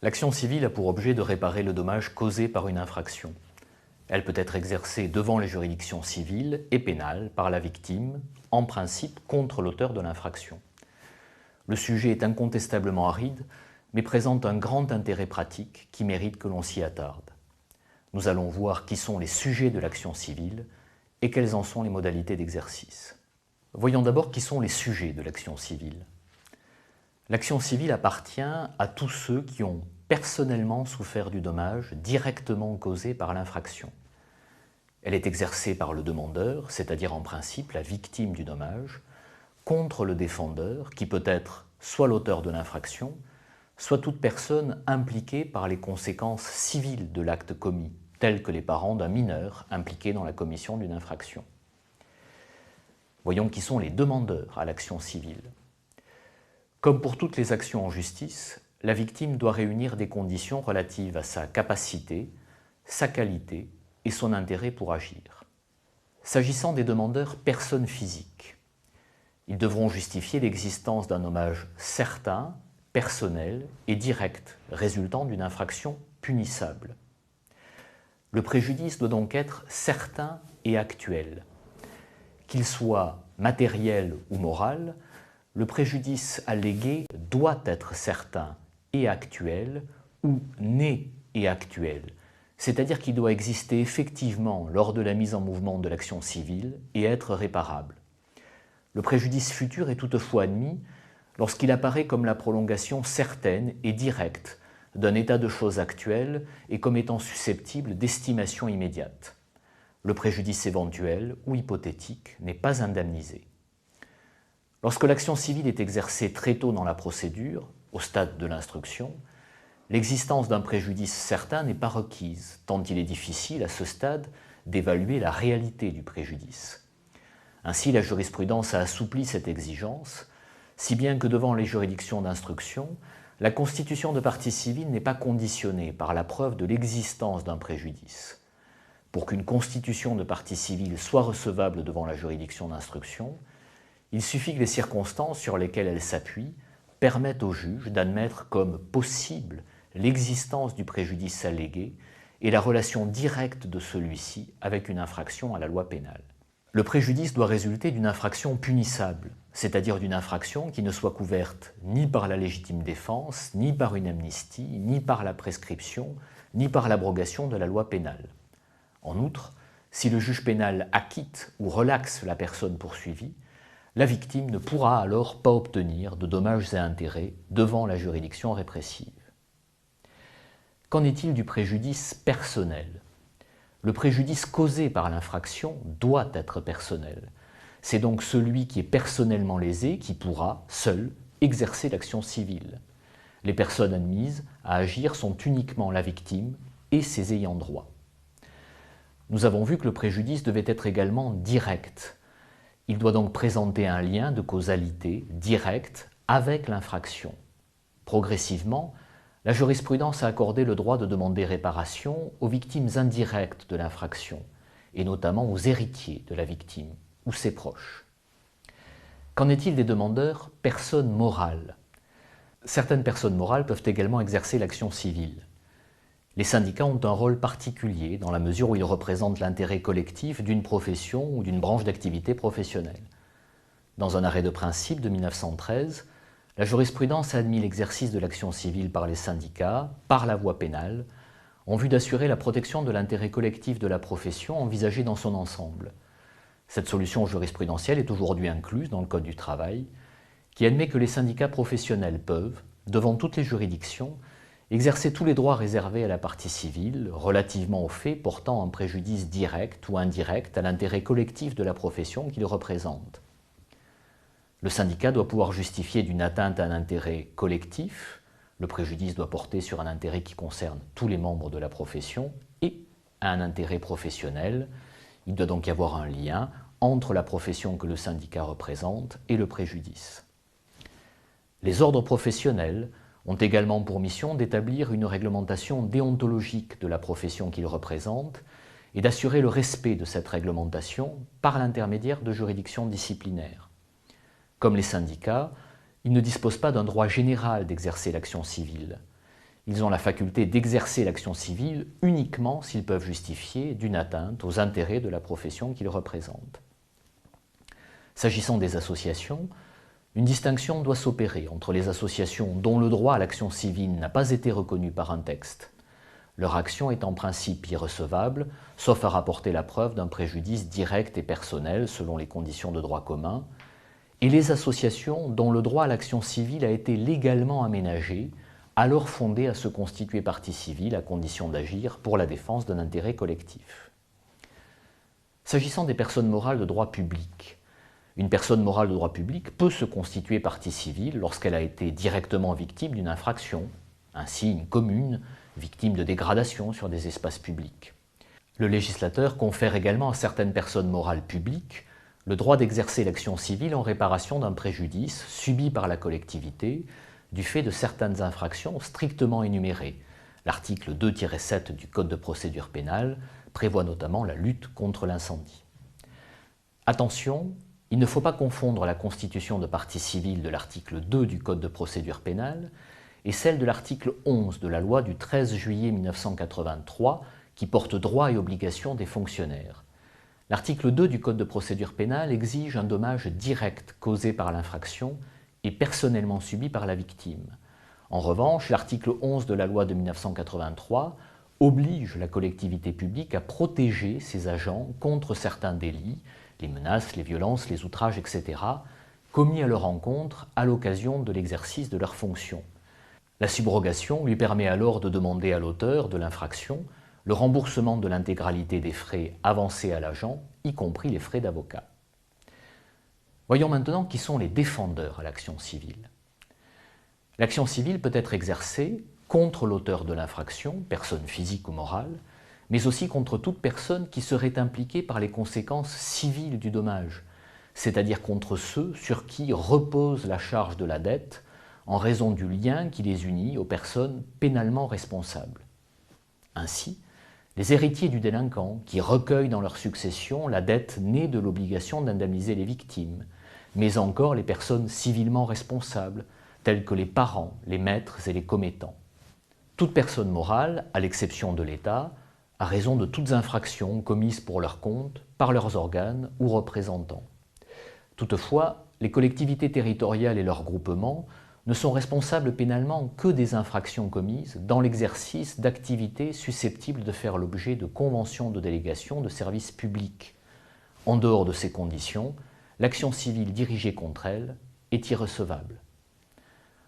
L'action civile a pour objet de réparer le dommage causé par une infraction. Elle peut être exercée devant les juridictions civiles et pénales par la victime, en principe contre l'auteur de l'infraction. Le sujet est incontestablement aride, mais présente un grand intérêt pratique qui mérite que l'on s'y attarde. Nous allons voir qui sont les sujets de l'action civile et quelles en sont les modalités d'exercice. Voyons d'abord qui sont les sujets de l'action civile. L'action civile appartient à tous ceux qui ont personnellement souffert du dommage directement causé par l'infraction. Elle est exercée par le demandeur, c'est-à-dire en principe la victime du dommage, contre le défendeur, qui peut être soit l'auteur de l'infraction, soit toute personne impliquée par les conséquences civiles de l'acte commis, tels que les parents d'un mineur impliqué dans la commission d'une infraction. Voyons qui sont les demandeurs à l'action civile. Comme pour toutes les actions en justice, la victime doit réunir des conditions relatives à sa capacité, sa qualité et son intérêt pour agir. S'agissant des demandeurs personnes physiques, ils devront justifier l'existence d'un dommage certain, personnel et direct, résultant d'une infraction punissable. Le préjudice doit donc être certain et actuel. Qu'il soit matériel ou moral, le préjudice allégué doit être certain et actuel ou né et actuel, c'est-à-dire qu'il doit exister effectivement lors de la mise en mouvement de l'action civile et être réparable. Le préjudice futur est toutefois admis lorsqu'il apparaît comme la prolongation certaine et directe d'un état de choses actuel et comme étant susceptible d'estimation immédiate. Le préjudice éventuel ou hypothétique n'est pas indemnisé. Lorsque l'action civile est exercée très tôt dans la procédure, au stade de l'instruction, l'existence d'un préjudice certain n'est pas requise, tant il est difficile à ce stade d'évaluer la réalité du préjudice. Ainsi, la jurisprudence a assoupli cette exigence, si bien que devant les juridictions d'instruction, la constitution de partie civile n'est pas conditionnée par la preuve de l'existence d'un préjudice. Pour qu'une constitution de partie civile soit recevable devant la juridiction d'instruction, il suffit que les circonstances sur lesquelles elle s'appuie permettent au juge d'admettre comme possible l'existence du préjudice allégué et la relation directe de celui-ci avec une infraction à la loi pénale. Le préjudice doit résulter d'une infraction punissable, c'est-à-dire d'une infraction qui ne soit couverte ni par la légitime défense, ni par une amnistie, ni par la prescription, ni par l'abrogation de la loi pénale. En outre, si le juge pénal acquitte ou relaxe la personne poursuivie, la victime ne pourra alors pas obtenir de dommages et intérêts devant la juridiction répressive. Qu'en est-il du préjudice personnel ? Le préjudice causé par l'infraction doit être personnel. C'est donc celui qui est personnellement lésé qui pourra, seul, exercer l'action civile. Les personnes admises à agir sont uniquement la victime et ses ayants droit. Nous avons vu que le préjudice devait être également direct. Il doit donc présenter un lien de causalité direct avec l'infraction. Progressivement, la jurisprudence a accordé le droit de demander réparation aux victimes indirectes de l'infraction, et notamment aux héritiers de la victime ou ses proches. Qu'en est-il des demandeurs personnes morales ? Certaines personnes morales peuvent également exercer l'action civile. Les syndicats ont un rôle particulier dans la mesure où ils représentent l'intérêt collectif d'une profession ou d'une branche d'activité professionnelle. Dans un arrêt de principe de 1913, la jurisprudence a admis l'exercice de l'action civile par les syndicats, par la voie pénale, en vue d'assurer la protection de l'intérêt collectif de la profession envisagée dans son ensemble. Cette solution jurisprudentielle est aujourd'hui incluse dans le Code du travail, qui admet que les syndicats professionnels peuvent, devant toutes les juridictions, exercer tous les droits réservés à la partie civile relativement aux faits portant un préjudice direct ou indirect à l'intérêt collectif de la profession qu'il représente. Le syndicat doit pouvoir justifier d'une atteinte à un intérêt collectif, le préjudice doit porter sur un intérêt qui concerne tous les membres de la profession, et à un intérêt professionnel. Il doit donc y avoir un lien entre la profession que le syndicat représente et le préjudice. Les ordres professionnels ont également pour mission d'établir une réglementation déontologique de la profession qu'ils représentent et d'assurer le respect de cette réglementation par l'intermédiaire de juridictions disciplinaires. Comme les syndicats, ils ne disposent pas d'un droit général d'exercer l'action civile. Ils ont la faculté d'exercer l'action civile uniquement s'ils peuvent justifier d'une atteinte aux intérêts de la profession qu'ils représentent. S'agissant des associations, une distinction doit s'opérer entre les associations dont le droit à l'action civile n'a pas été reconnu par un texte. Leur action est en principe irrecevable, sauf à rapporter la preuve d'un préjudice direct et personnel selon les conditions de droit commun, et les associations dont le droit à l'action civile a été légalement aménagé, alors fondées à se constituer partie civile à condition d'agir pour la défense d'un intérêt collectif. S'agissant des personnes morales de droit public, une personne morale de droit public peut se constituer partie civile lorsqu'elle a été directement victime d'une infraction, ainsi une commune victime de dégradation sur des espaces publics. Le législateur confère également à certaines personnes morales publiques le droit d'exercer l'action civile en réparation d'un préjudice subi par la collectivité du fait de certaines infractions strictement énumérées. L'article 2-7 du Code de procédure pénale prévoit notamment la lutte contre l'incendie. Attention, il ne faut pas confondre la constitution de partie civile de l'article 2 du Code de procédure pénale et celle de l'article 11 de la loi du 13 juillet 1983 qui porte droits et obligations des fonctionnaires. L'article 2 du Code de procédure pénale exige un dommage direct causé par l'infraction et personnellement subi par la victime. En revanche, l'article 11 de la loi de 1983 oblige la collectivité publique à protéger ses agents contre certains délits, les menaces, les violences, les outrages, etc., commis à leur encontre à l'occasion de l'exercice de leurs fonctions. La subrogation lui permet alors de demander à l'auteur de l'infraction le remboursement de l'intégralité des frais avancés à l'agent, y compris les frais d'avocat. Voyons maintenant qui sont les défendeurs à l'action civile. L'action civile peut être exercée contre l'auteur de l'infraction, personne physique ou morale, mais aussi contre toute personne qui serait impliquée par les conséquences civiles du dommage, c'est-à-dire contre ceux sur qui repose la charge de la dette en raison du lien qui les unit aux personnes pénalement responsables. Ainsi, les héritiers du délinquant qui recueillent dans leur succession la dette née de l'obligation d'indemniser les victimes, mais encore les personnes civilement responsables, telles que les parents, les maîtres et les commettants. Toute personne morale, à l'exception de l'État, a raison de toutes infractions commises pour leur compte, par leurs organes ou représentants. Toutefois, les collectivités territoriales et leurs groupements ne sont responsables pénalement que des infractions commises dans l'exercice d'activités susceptibles de faire l'objet de conventions de délégation de services publics. En dehors de ces conditions, l'action civile dirigée contre elles est irrecevable.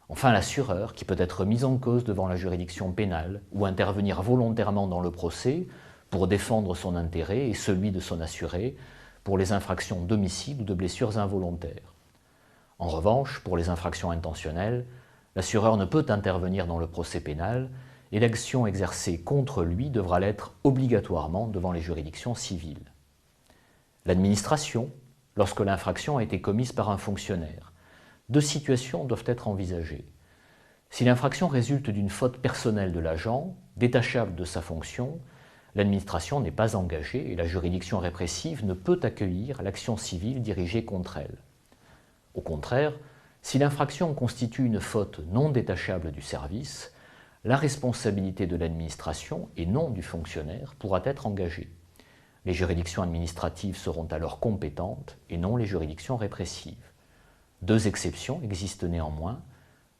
Enfin, l'assureur, qui peut être mis en cause devant la juridiction pénale ou intervenir volontairement dans le procès pour défendre son intérêt et celui de son assuré pour les infractions d'homicide ou de blessures involontaires. En revanche, pour les infractions intentionnelles, l'assureur ne peut intervenir dans le procès pénal et l'action exercée contre lui devra l'être obligatoirement devant les juridictions civiles. L'administration, lorsque l'infraction a été commise par un fonctionnaire. Deux situations doivent être envisagées. Si l'infraction résulte d'une faute personnelle de l'agent, détachable de sa fonction, l'administration n'est pas engagée et la juridiction répressive ne peut accueillir l'action civile dirigée contre elle. Au contraire, si l'infraction constitue une faute non détachable du service, la responsabilité de l'administration et non du fonctionnaire pourra être engagée. Les juridictions administratives seront alors compétentes et non les juridictions répressives. Deux exceptions existent néanmoins,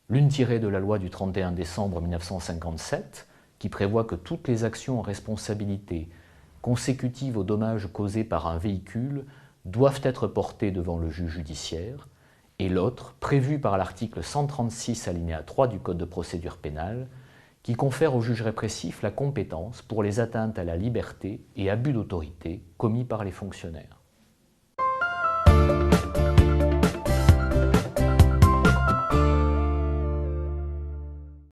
l'une tirée de la loi du 31 décembre 1957 qui prévoit que toutes les actions en responsabilité consécutives aux dommages causés par un véhicule doivent être portées devant le juge judiciaire, et l'autre, prévue par l'article 136 alinéa 3 du Code de procédure pénale, qui confère au juge répressif la compétence pour les atteintes à la liberté et abus d'autorité commis par les fonctionnaires.